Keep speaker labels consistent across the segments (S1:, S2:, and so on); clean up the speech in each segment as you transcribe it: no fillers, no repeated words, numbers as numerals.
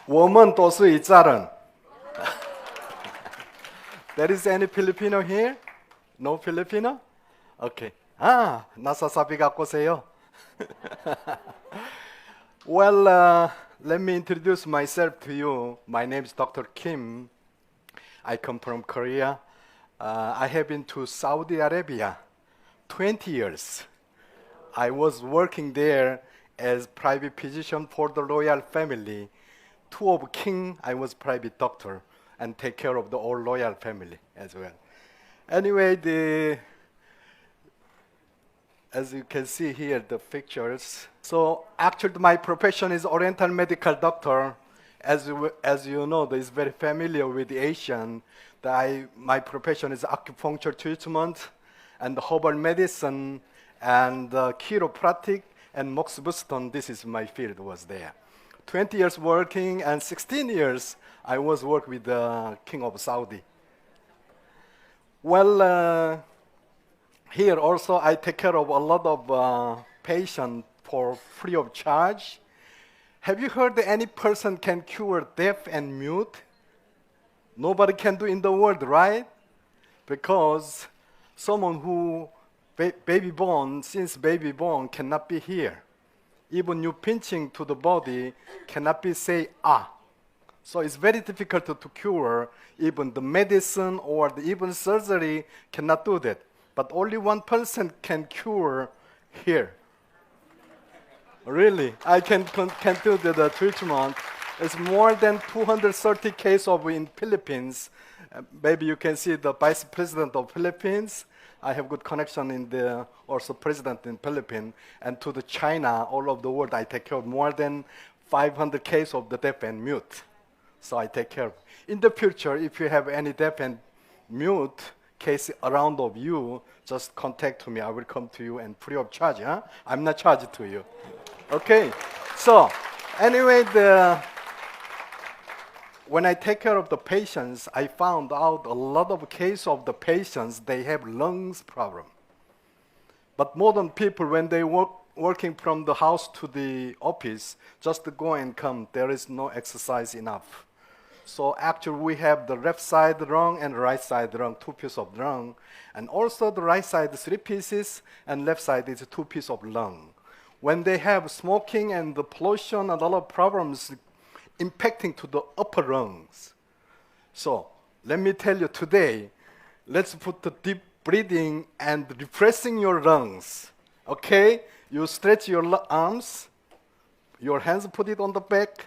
S1: 我们都是一家人. There is any Filipino here? No Filipino? Okay. nasasabi 갖고 오세요. Well, let me introduce myself to you. My name is Dr. Kim. I come from Korea. I have been to Saudi Arabia 20 years. I was working there as private physician for the royal family. Two of king, I was private doctor and take care of the whole royal family as well. Anyway, as you can see here, the pictures. So actually my profession is Oriental medical doctor. As you know, is very familiar with the Asian. My profession is acupuncture treatment and herbal medicine and chiropractic and moxibustion. This is my field was there. 20 years working and 16 years I was working with the King of Saudi. Well, here also I take care of a lot of patients for free of charge. Have you heard that any person can cure deaf and mute? Nobody can do in the world, right? Because someone who since baby born cannot be here. Even you pinching to the body cannot be say ah. So it's very difficult to cure. Even the medicine or even surgery cannot do that. But only one person can cure here. Really, I can do the treatment. It's more than 230 cases in Philippines. Maybe you can see the vice president of Philippines. I have good connection in the also president in Philippines and to the China, all over the world. I take care of more than 500 cases of the deaf and mute. So I take care of. In the future, if you have any deaf and mute case around of you, just contact me. I will come to you and free of charge. Huh? I'm not charged to you. Okay. So anyway, when I take care of the patients, I found out a lot of cases of the patients, they have lungs problem. But modern people, when they working from the house to the office, just to go and come, there is no exercise enough. So actually we have the left side lung and right side lung, 2 pieces of lung. And also the right side 3 pieces and left side is 2 pieces of lung. When they have smoking and the pollution, a lot of problems impacting to the upper lungs. So let me tell you today, let's put the deep breathing and refreshing your lungs. Okay? You stretch your arms, your hands put it on the back.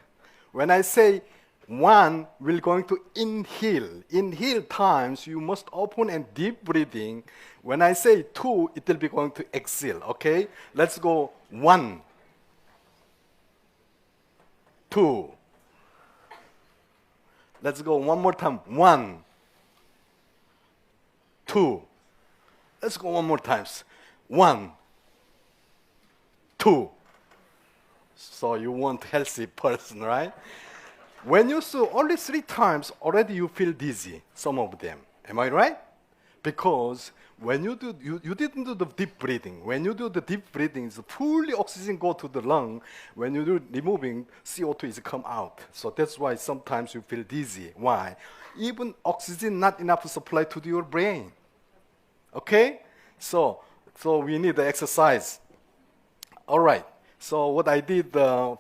S1: When I say 1, we're going to inhale. Inhale times, you must open and deep breathing. When I say 2, it will be going to exhale, okay? Let's go 1, 2. Let's go one more time. 1, 2. Let's go one more time. 1, 2. So you want healthy person, right? When you do only 3 times, already you feel dizzy, some of them. Am I right? Because when you do, you didn't do the deep breathing. When you do the deep breathing, the fully oxygen go to the lung. When you do removing, CO2 is come out. So that's why sometimes you feel dizzy. Why? Even oxygen not enough supply to your brain. Okay? So we need the exercise. All right. So what I did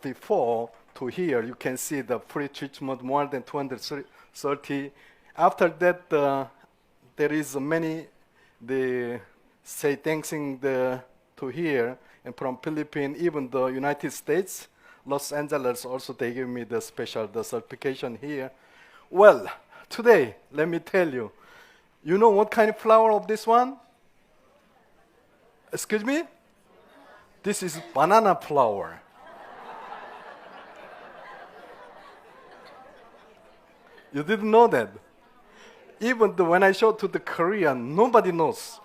S1: before to here, you can see the pre-treatment more than 230. After that, there is many, they say thanking to here and from Philippines, even the United States, Los Angeles also they give me the special certification here. Well, today, let me tell you, you know what kind of flower of this one? Excuse me? This is banana flower. You didn't know that? Even when I show to the Korean, nobody knows.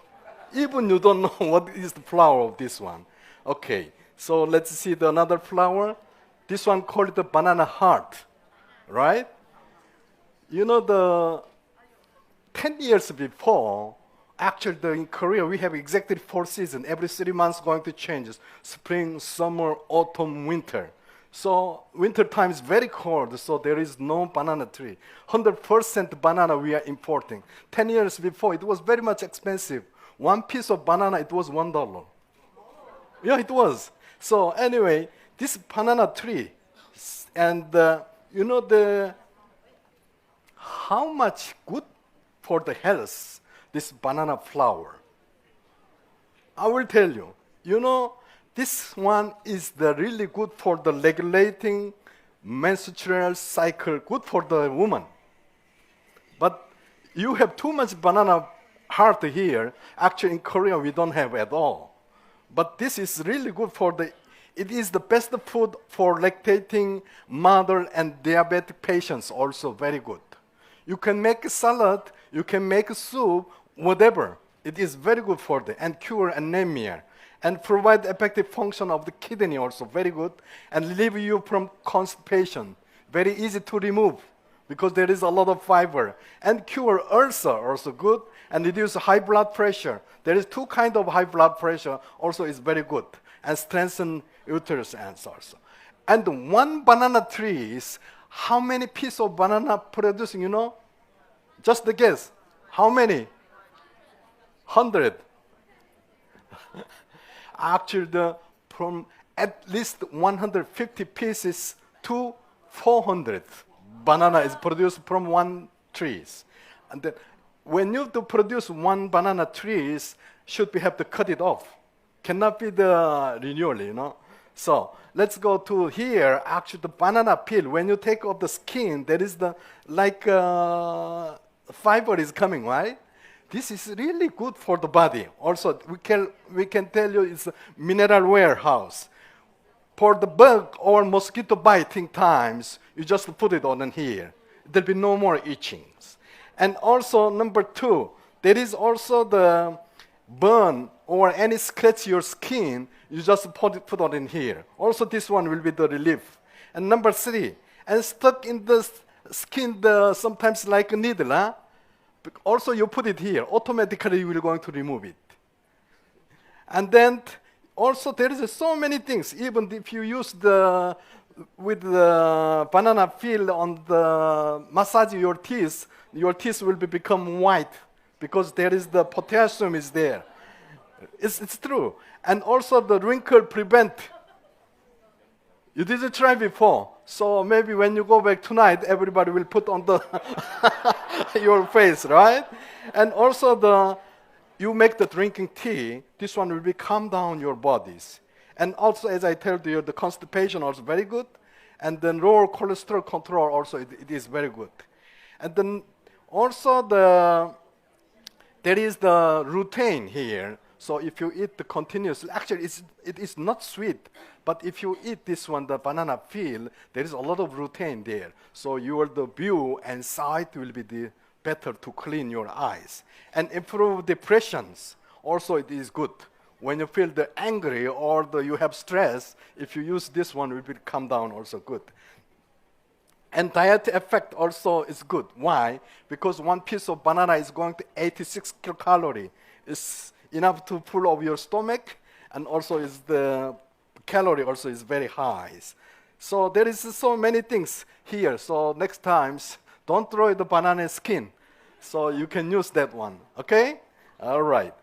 S1: Even you don't know what is the flower of this one. Okay, so let's see another flower. This one called the banana heart, right? You know, the 10 years before, actually in Korea, we have exactly 4 seasons. Every 3 months going to change. Spring, summer, autumn, winter. So winter time is very cold, so there is no banana tree. 100% banana we are importing. 10 years before, it was very much expensive. One piece of banana, it was $1. Yeah, it was. So anyway, this banana tree, and you know how much good for the health this banana flower. I will tell you. You know, this one is the really good for the regulating menstrual cycle, good for the woman. But you have too much banana heart here. Actually, in Korea, we don't have at all. But this is really good for it is the best food for lactating mother and diabetic patients also very good. You can make a salad, you can make a soup, whatever. It is very good for and cure anemia and provide effective function of the kidney also very good and relieve you from constipation. Very easy to remove because there is a lot of fiber. And cure ulcer also good and reduce high blood pressure. There is two kinds of high blood pressure also is very good and strengthen uterus ends also. And one banana tree is how many pieces of banana producing, you know? Just a guess. How many? 100. Actually, from at least 150 pieces to 400 banana is produced from one trees. And then when you do produce one banana trees, should we have to cut it off? Cannot be the renewal, you know. So let's go to here. Actually, the banana peel. When you take off the skin, there is the fiber is coming, right? This is really good for the body. Also, we can tell you it's a mineral warehouse. For the bug or mosquito biting times, you just put it on here. There'll be no more itchings. And also, number 2, there is also the burn or any scratch your skin, you just put on in here. Also, this one will be the relief. And number 3, and stuck in the skin, sometimes like a needle, huh? Also, you put it here. Automatically, you will going to remove it. And then, also, there is so many things. Even if you use with the banana peel on the massage your teeth will become white because there is the potassium is there. It's true. And also, the wrinkle prevent. You didn't try before, so maybe when you go back tonight, everybody will put on the your face, right? And also, you make the drinking tea. This one will calm down your bodies. And also, as I told you, the constipation also very good, and then lower cholesterol control also it is very good. And then also there is the lutein here. So if you eat the continuously, actually it is not sweet, but if you eat this one, the banana peel, there is a lot of lutein there. So the view and sight will be better to clean your eyes. And improve depressions, also it is good. When you feel angry or you have stress, if you use this one, it will calm down also good. And diet effect also is good. Why? Because one piece of banana is going to 86 kilocalories. It's enough to full of your stomach, and also the calorie also is very high. So there is so many things here. So next times, don't throw the banana skin. So you can use that one, okay? All right.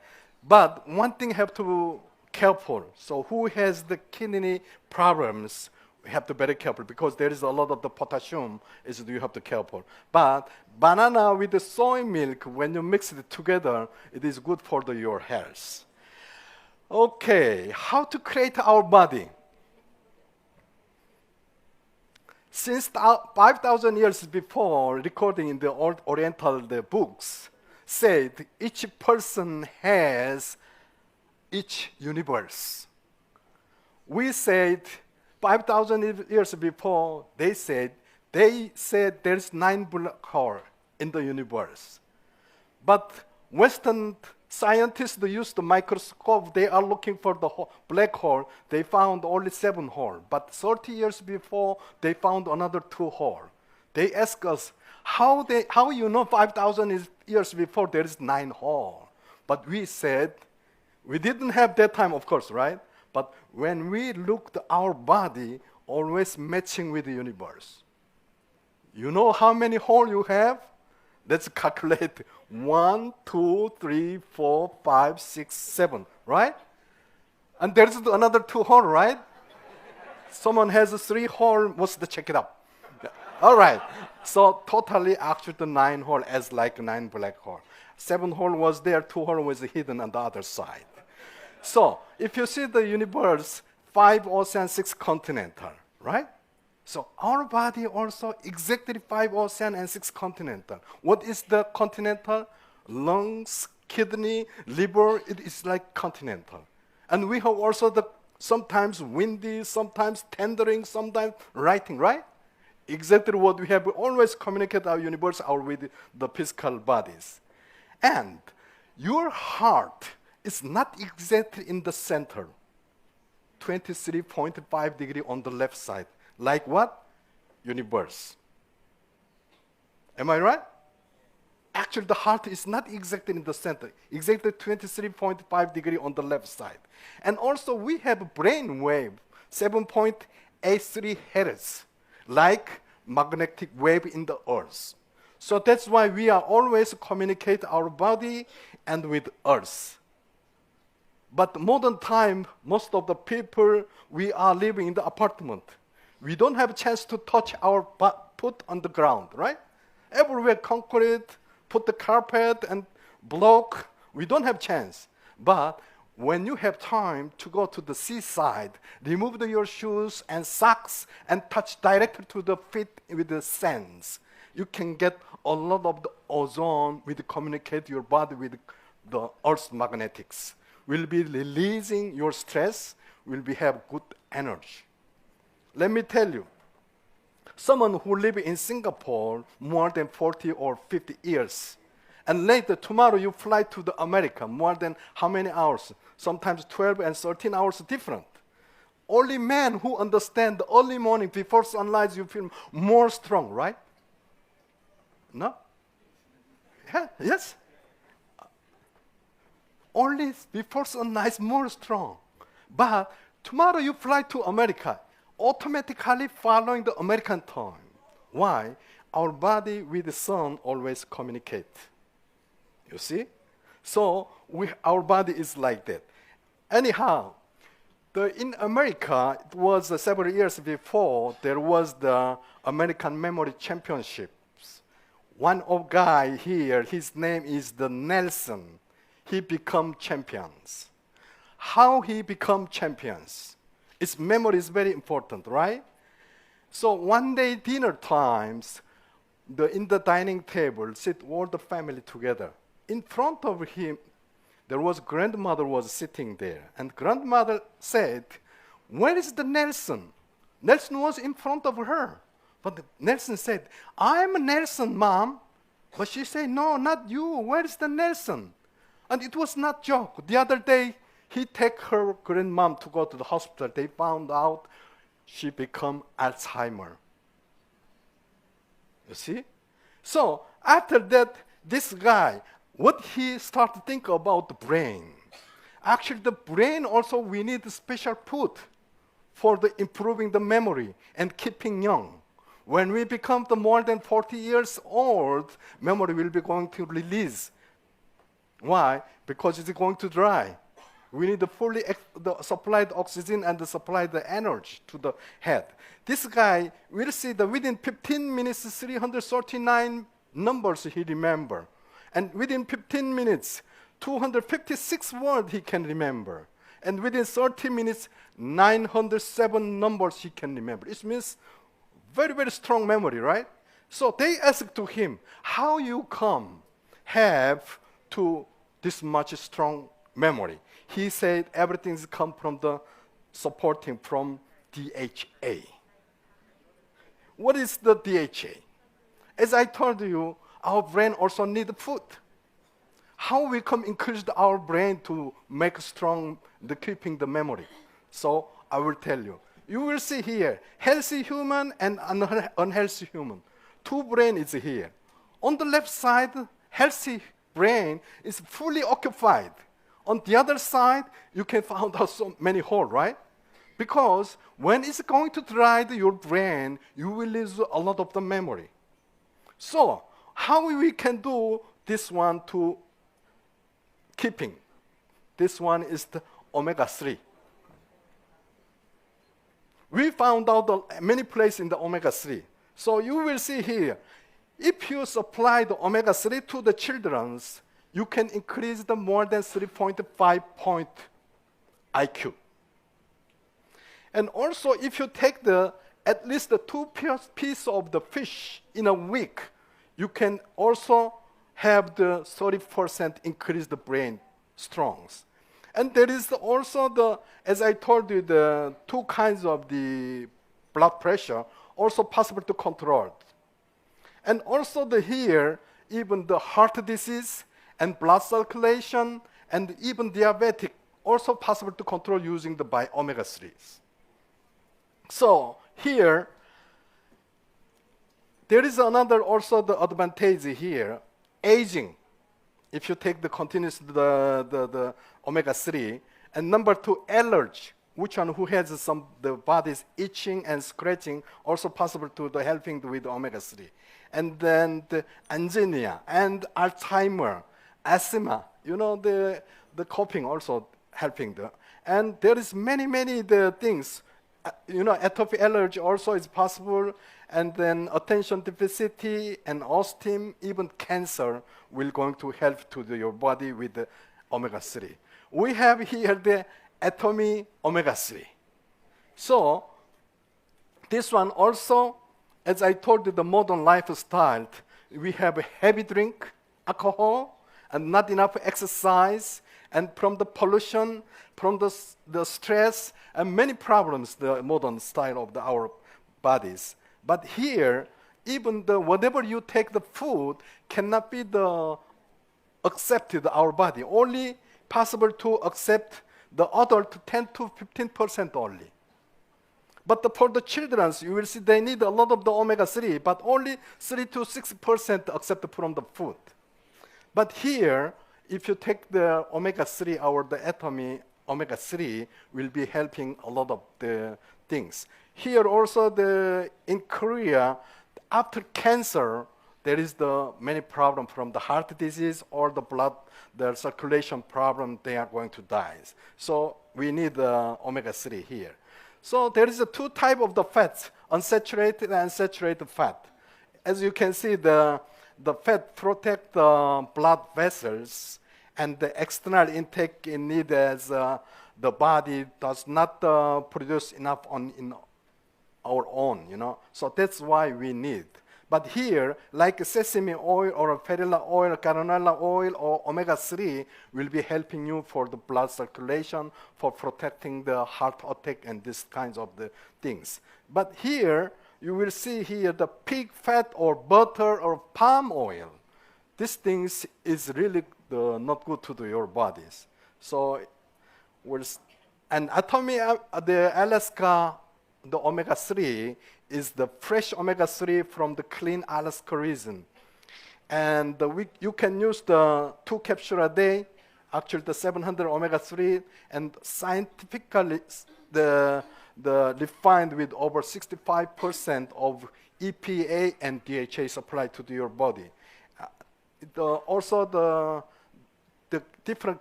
S1: But one thing have to careful. So who has the kidney problems, we have to be very careful because there is a lot of the potassium you have to careful. But banana with the soy milk, when you mix it together, it is good for your health. Okay, how to create our body? Since 5,000 years before, recording in the Oriental books, said each person has each universe. We said 5,000 years before, they said there's 9 black holes in the universe. But Western scientists use the microscope. They are looking for the black hole. They found only 7 holes. But 30 years before, they found another 2 holes. They ask us, how you know 5,000 years before there is 9 holes? But we said, we didn't have that time, of course, right? But when we looked at our body, always matching with the universe. You know how many holes you have? Let's calculate 1, 2, 3, 4, 5, 6, 7, right? And there's another 2 holes, right? Someone has 3 holes, must check it out. All right. So totally actually the 9 holes as like 9 black holes. 7 holes was there, 2 holes was hidden on the other side. So if you see the universe, 5 ocean, 6 continental, right? So our body also exactly 5 ocean and 6 continental. What is the continental? Lungs, kidney, liver, it is like continental. And we have also the sometimes windy, sometimes tendering, sometimes writing, right? Exactly what we have. We always communicate our universe with the physical bodies. And your heart is not exactly in the center, 23.5 degrees on the left side. Like what? Universe. Am I right? Actually, the heart is not exactly in the center, exactly 23.5 degrees on the left side. And also, we have a brain wave, 7.83 hertz, like magnetic wave in the earth. So that's why we are always communicate our body and with earth. But modern time, most of the people, we are living in the apartment. We don't have a chance to touch our foot on the ground, right? Everywhere concrete, put the carpet and block. We don't have chance. But when you have time to go to the seaside, remove your shoes and socks and touch directly to the feet with the sands, you can get a lot of the ozone with communicate your body with the Earth's magnetics. Will be releasing your stress, will be have good energy. Let me tell you, someone who live in Singapore more than 40 or 50 years, and later tomorrow you fly to the America, more than how many hours? Sometimes 12 and 13 hours different. Only men who understand the early morning before sunrise, you feel more strong, right? No? Yeah, yes? Only before sunrise, more strong. But tomorrow you fly to America, automatically following the American time. Why? Our body with the sun always communicate. You see? So our body is like that. Anyhow, in America, it was several years before, there was the American Memory Championships. One of guy here, his name is the Nelson. He become champions. How he become champions? His memory is very important, right? So one day dinner times, in the dining table, sit all the family together. In front of him, there was grandmother was sitting there, and grandmother said, "Where is the Nelson?" Nelson was in front of her, but Nelson said, "I'm Nelson, Mom." But she said, "No, not you. Where is the Nelson?" And it was not joke. The other day, he take her grandmom to go to the hospital. They found out she become Alzheimer. You see? So after that, this guy, what he started to think about the brain. Actually, the brain also, we need special food for the improving the memory and keeping young. When we become the more than 40 years old, memory will be going to release. Why? Because it's going to dry. We need to fully supply the oxygen and supply the energy to the head. This guy will see that within 15 minutes, 339 numbers he remember. And within 15 minutes, 256 words he can remember. And within 30 minutes, 907 numbers he can remember. It means very, very strong memory, right? So they asked to him, how you have to this much strong memory? He said everything's come from the supporting from DHA. What is the DHA? As I told you, our brain also needs food. How we can increase our brain to make strong the keeping the memory? So I will tell you. You will see here, healthy human and unhealthy human. Two brain is here. On the left side, healthy brain is fully occupied. On the other side, you can find out so many holes, right? Because when it's going to dry your brain, you will lose a lot of the memory. So how we can do this one to keeping? This one is the omega-3. We found out many places in the omega-3. So you will see here, if you supply the omega-3 to the children, you can increase the more than 3.5 point IQ. And also, if you take at least the 2 pieces of the fish in a week, you can also have the 30% increase the brain strongs. And there is also as I told you, the 2 kinds of the blood pressure also possible to control. And also here, even the heart disease and blood circulation and even diabetic also possible to control using the omega-3s. So here, there is another also the advantage here, aging. If you take the continuous the omega-3, and number 2, allergy. Which one who has the body's itching and scratching also possible to the helping with omega-3. And then the anemia and Alzheimer, asthma, the coughing also helping and there is many the things. Atopic allergy also is possible, and then attention deficit and autism, even cancer will going to help to your body with the omega-3. We have here the Atomy omega-3. So this one also, as I told you, the modern lifestyle, we have a heavy drink, alcohol, and not enough exercise, and from the pollution, from the stress, and many problems, the modern style of our bodies. But here, even whatever you take the food cannot be accepted our body. Only possible to accept the adult 10 to 15% only. But for the children, you will see they need a lot of the omega-3, but only 3 to 6% accept from the food. But here, if you take the omega-3, the Atomy omega-3 will be helping a lot of the things. Here also in Korea, after cancer, there is many problems from the heart disease or the circulation problem, they are going to die. So we need omega-3 here. So there is 2 types of the fats, unsaturated and saturated fat. As you can see, the fat protect the blood vessels, and the external intake in need as the body does not produce enough in our own, So that's why we need. But here, like sesame oil or perilla oil, canola oil, or omega-3 will be helping you for the blood circulation, for protecting the heart attack and these kinds of the things. But here, you will see here the pig fat or butter or palm oil. These things is really not good to your bodies. So, and Atomy, the Alaska, the omega-3 is the fresh omega-3 from the clean Alaska region. And you can use the 2 capsules a day, actually the 700 omega-3, and scientifically the refined with over 65% of EPA and DHA supplied to your body. Also the different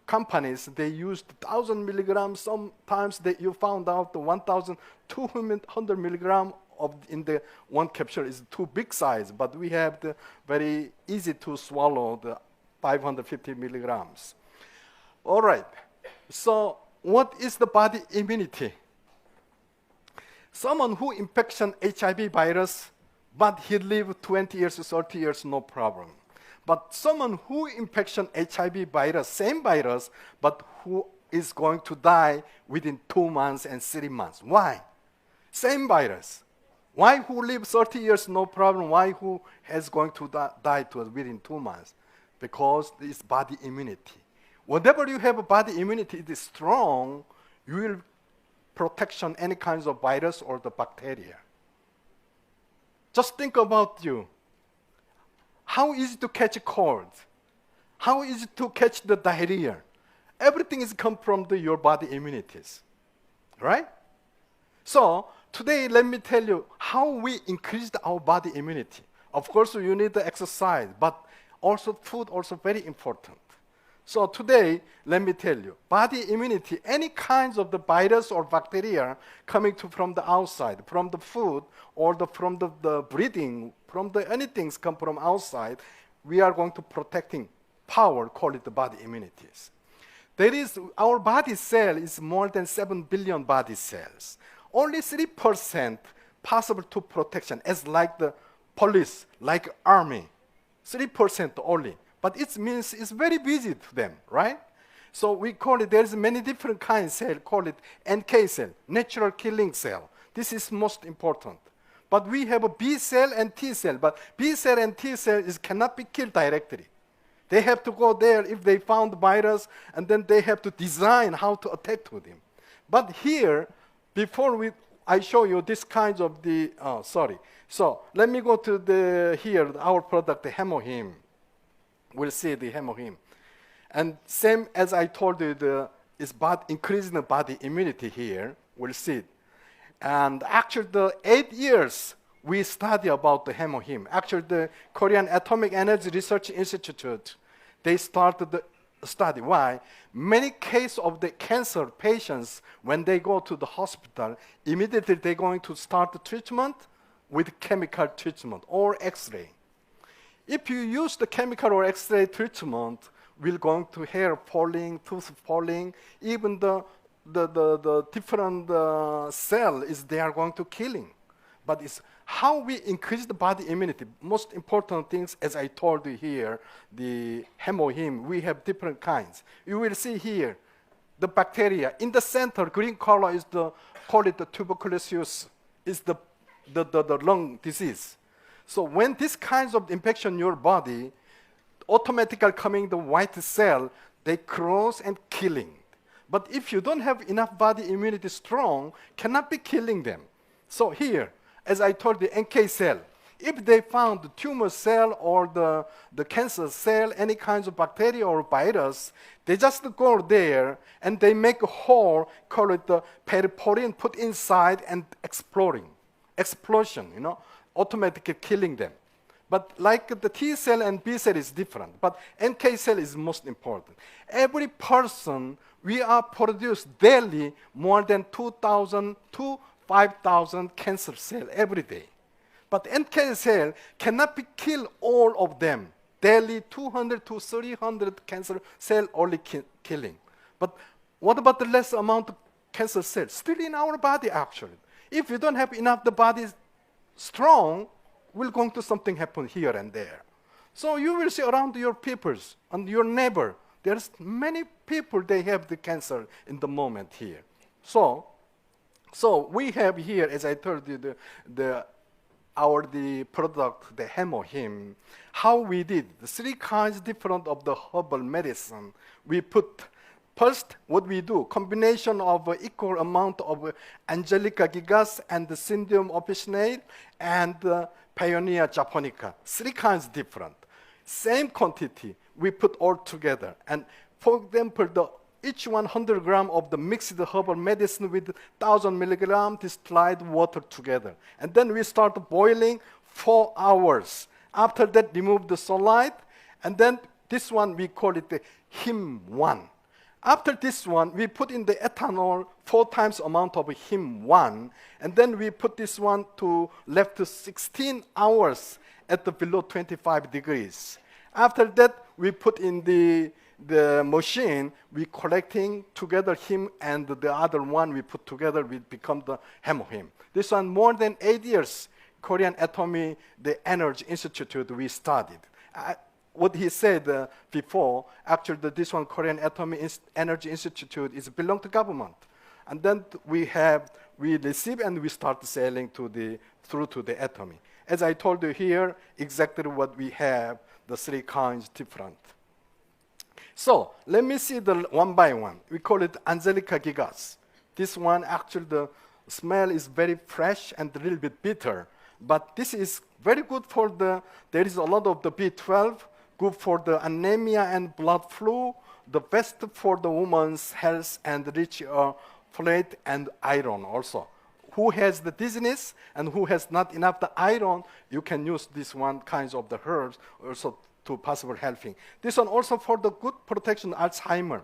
S1: companies, they used 1,000 milligrams. Sometimes you found out the 1,200 milligrams in the 1 capsule is too big size, but we have the very easy to swallow, the 550 milligrams. All right, so what is the body immunity? Someone who infection HIV virus, but he live 20 years, 30 years, no problem. But someone who infection HIV virus, same virus, but who is going to die within 2 months and 3 months. Why? Same virus. Why who live 30 years, no problem? Why who is going to die within 2 months? Because it's body immunity. Whatever you have a body immunity, it is strong, you will protection any kinds of virus or the bacteria. Just think about you. How easy to catch a cold? How easy to catch the diarrhea? Everything is come from your body immunities. right? So today, let me tell you how we increased our body immunity. Of course, you need the exercise, but also food also very important. So today, let me tell you, body immunity, any kinds of the virus or bacteria coming from the outside, from the food or from the breathing, from the anything come from outside, we are going to protecting power, call it the body immunities. There is, our body cell is more than 7 billion body cells. Only 3% possible to protection, as like the police, like army, 3% only. But it means it's very busy to them, right? So we call it, there's many different kinds of cell, call it NK cell, natural killing cell. This is most important. But we have a B cell and T cell, but B cell and T cell cannot be killed directly. They have to go there if they found the virus, and then they have to design how to attack to them. But here, before I show you this kinds of the, So let me go to here, our product, the HemoHIM. We'll see the HemoHIM. And same as I told you, is increasing the body immunity here. We'll see it. And actually, the 8 years we study about the HemoHIM. Actually, the Korean Atomic Energy Research Institute, they started the study. Why? Many cases of the cancer patients, when they go to the hospital, immediately they're going to start the treatment with chemical treatment or X-ray. If you use the chemical or X-ray treatment, we're going to hair falling, tooth falling, even the different cell they are going to killing. But it's how we increase the body immunity. Most important things, as I told you here, the HemoHIM, we have different kinds. You will see here, the bacteria. In the center, green color is call it the tuberculosis, is the lung disease. So when this kinds of infection in your body, automatically coming the white cell, they cross and killing. But if you don't have enough body immunity strong, cannot be killing them. So here, as I told you, NK cell, if they found the tumor cell or the cancer cell, any kinds of bacteria or virus, they just go there and they make a hole, call it the periporine, put inside and explosion, automatically killing them. But like the T cell and B cell is different, but NK cell is most important. Every person, we are produced daily more than 2,000 to 5,000 cancer cells every day. But NK cell cannot be killed all of them. Daily 200 to 300 cancer cell only killing. But what about the less amount of cancer cells? Still in our body actually. If you don't have enough the body strong, will going to something happen here and there. So you will see around your peoples and your neighbor, there's many people they have the cancer in the moment here. So we have here, as I told you, the product, the HemoHIM, how we did the 3 kinds different of the herbal medicine. We put first, what we do, combination of equal amount of Angelica gigas and the Syndium officinate and Paeonia japonica. 3 kinds different. Same quantity, we put all together. And for example, each 100 gram of the mixed herbal medicine with 1,000 milligram distilled water together. And then we start boiling 4 hours. After that, remove the sunlight. And then this one, we call it the HIM1. After this one, we put in the ethanol 4 times amount of HIM1, and then we put this one to left to 16 hours at the below 25 degrees. After that, we put in the machine, we collecting together HIM and the other one we put together, we become the HemoHIM. This one more than 8 years, Korean Atomy, the Energy Institute, we studied. What he said before, actually this one, Korean Atomy Energy Institute, is belong to government. And then we receive and we start selling through to the Atomy. As I told you here, exactly what we have, the 3 kinds different. So let me see the one by one. We call it Angelica gigas. This one, actually the smell is very fresh and a little bit bitter. But this is very good for there is a lot of the B12, good for the anemia and blood flow, the best for the woman's health and rich folate, and iron also. Who has the dizziness and who has not enough the iron, you can use this one kinds of the herbs also to possible helping. This one also for the good protection Alzheimer,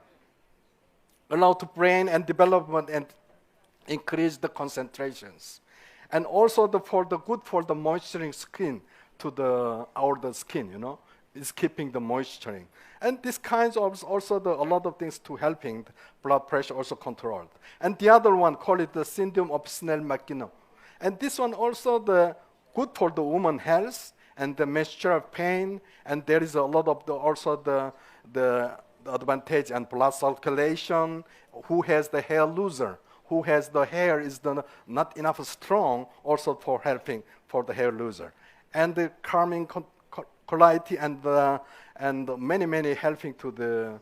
S1: allow to brain and development and increase the concentrations. And also for the good for the moisturizing skin to the skin, you know, is keeping the moisturing. And this kinds of also a lot of things to helping the blood pressure also controlled. And the other one, call it the syndrome of Snell-McGinnis. And this one also the good for the woman health and the menstrual pain. And there is a lot of also the advantage and blood circulation. Who has the hair loser? Who has the hair is not enough strong, also for helping for the hair loser. And the calming quality and many helping to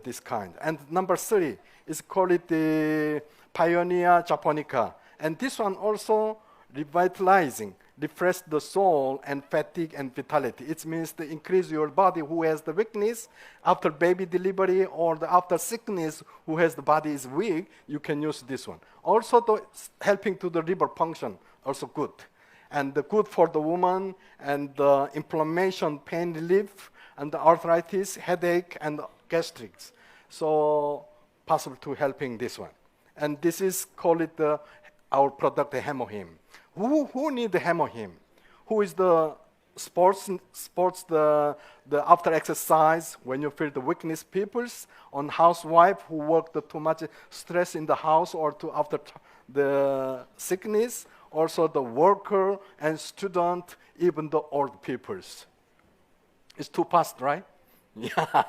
S1: this kind. And number 3 is called it the Pioneer Japonica. And this one also revitalizing, refresh the soul and fatigue and vitality. It means to increase your body who has the weakness after baby delivery or after sickness who has the body is weak, you can use this one. Also helping to the liver function, also good. And the good for the woman and the inflammation, pain relief, and the arthritis, headache, and gastrics. So possible to helping this one. And this is call it our product, the HemoHIM. Who need the HemoHIM? Who is the sports the after exercise when you feel the weakness peoples on housewife who work too much stress in the house or after the sickness, also the worker and student, even the old peoples. It's too fast, right? Yeah.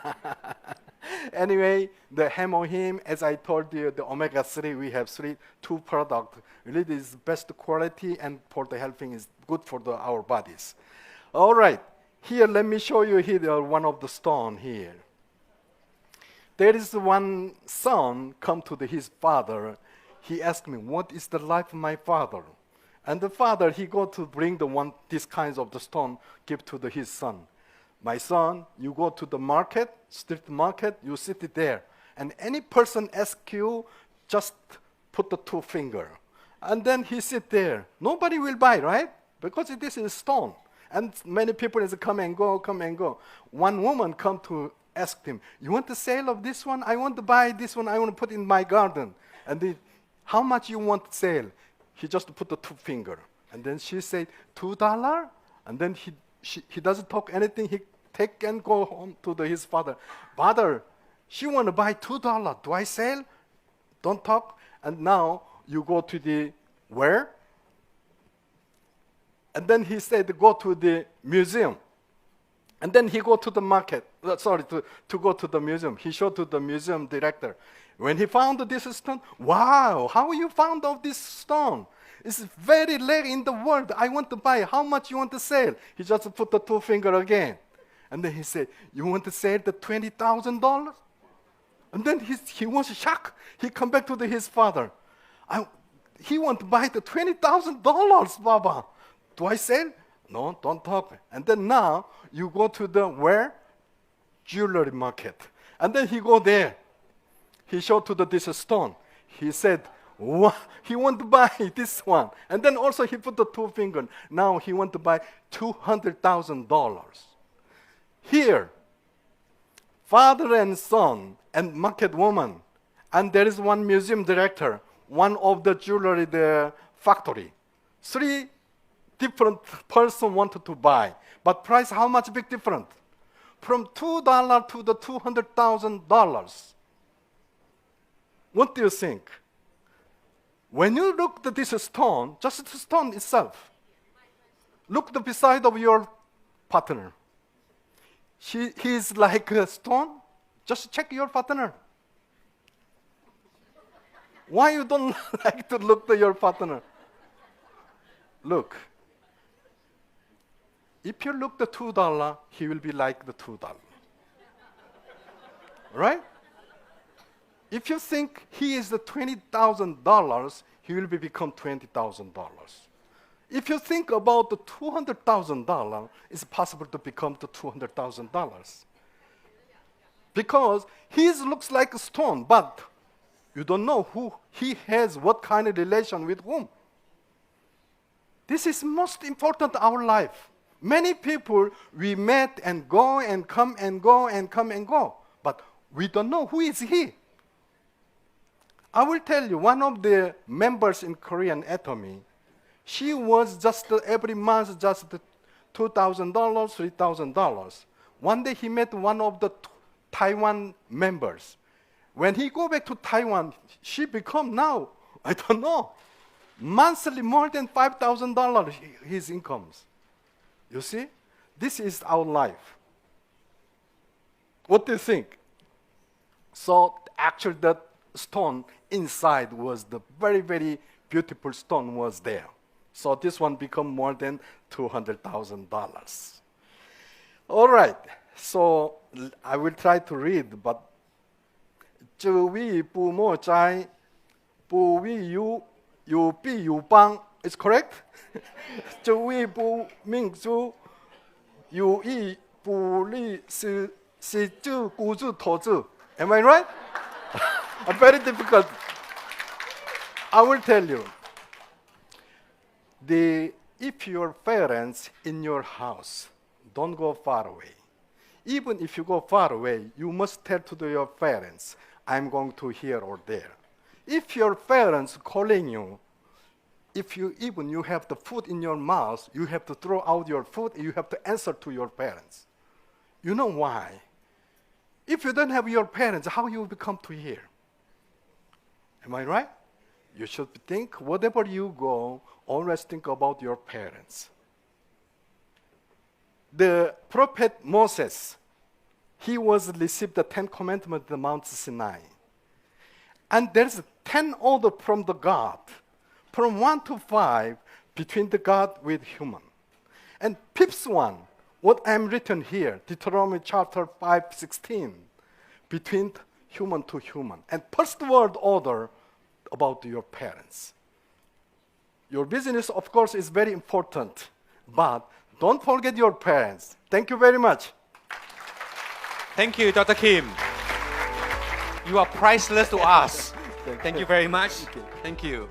S1: Anyway, the HemoHIM, as I told you, the omega-3, we have two products. Really, this is best quality and for the helping is good for our bodies. All right, here, let me show you here one of the stone here. There is one son come to his father. He asked me, what is the life of my father? And the father, he go to bring these kinds of the stone, give to his son. My son, you go to the market, street market, you sit there. And any person ask you, just put the 2 finger. And then he sit there. Nobody will buy, right? Because this is stone. And many people is come and go, come and go. One woman come to ask him, you want the sale of this one? I want to buy this one. I want to put in my garden. And how much you want to sell? He just put the 2 finger. And then she said, $2? And then he doesn't talk anything. He take and go home to his father. Father, she want to buy $2. Do I sell? Don't talk. And now you go to where? And then he said, go to the museum. And then he go to the market. To go to the museum. He showed to the museum director. When he found this stone, wow, how you found of this stone? It's very rare in the world. I want to buy. How much you want to sell? He just put the 2 finger again. And then he said, you want to sell the $20,000? And then he was shocked. He come back to his father. He want to buy the $20,000, Baba. Do I sell? No, don't talk. And then now you go to where? Jewelry market. And then he go there. He showed to this stone. He said, he want to buy this one. And then also he put the 2 finger. Now he want to buy $200,000. Here, father and son and market woman. And there is one museum director, one of the jewelry factory. 3 different person wanted to buy. But price, how much big different? From $2 to the $200,000. What do you think? When you look at this stone, just the stone itself, look beside of your partner. He is like a stone. Just check your partner. Why you don't like to look at your partner? Look. If you look the $2, he will be like the $2. Right? If you think he is the $20,000, he will become $20,000. If you think about the $200,000, it's possible to become the $200,000. Because he looks like a stone, but You don't know who he has, what kind of relation with whom. This is most important in our life. Many people we met and go and come and go and come and go, but we don't know who is he. I will tell you, one of the members in Korean Atomy, she was just every month just $2,000, $3,000. One day he met one of the Taiwan members. When he go back to Taiwan, she become now, I don't know, monthly more than $5,000 his incomes. You see, this is our life. What do you think? So actually that stone inside was the very, very beautiful stone was there. So this one become more than $200,000. All right, so I will try to read, but 这位父母在不为有必有帮 is correct? 这位不民主有意不利是就孤注投资 Am I right? Very difficult. I will tell you. If your parents in your house, don't go far away. Even if you go far away, you must tell to your parents, I'm going to here or there. If your parents calling you, if you have the food in your mouth, you have to throw out your food, you have to answer to your parents. You know why? If you don't have your parents, how you will come to here? Am I right? You should think, wherever you go, always think about your parents. The prophet Moses, he was received the 10 commandments at Mount Sinai. And there's 10 order from the God, from 1 to 5, between the God with human. And fifth one, what I'm written here, Deuteronomy chapter 5:16, between human to human. And first world order about your parents. Your business, of course, is very important, but don't forget your parents. Thank you very much.
S2: Thank you, Dr. Kim. You are priceless to us. Thank you very much. Thank you.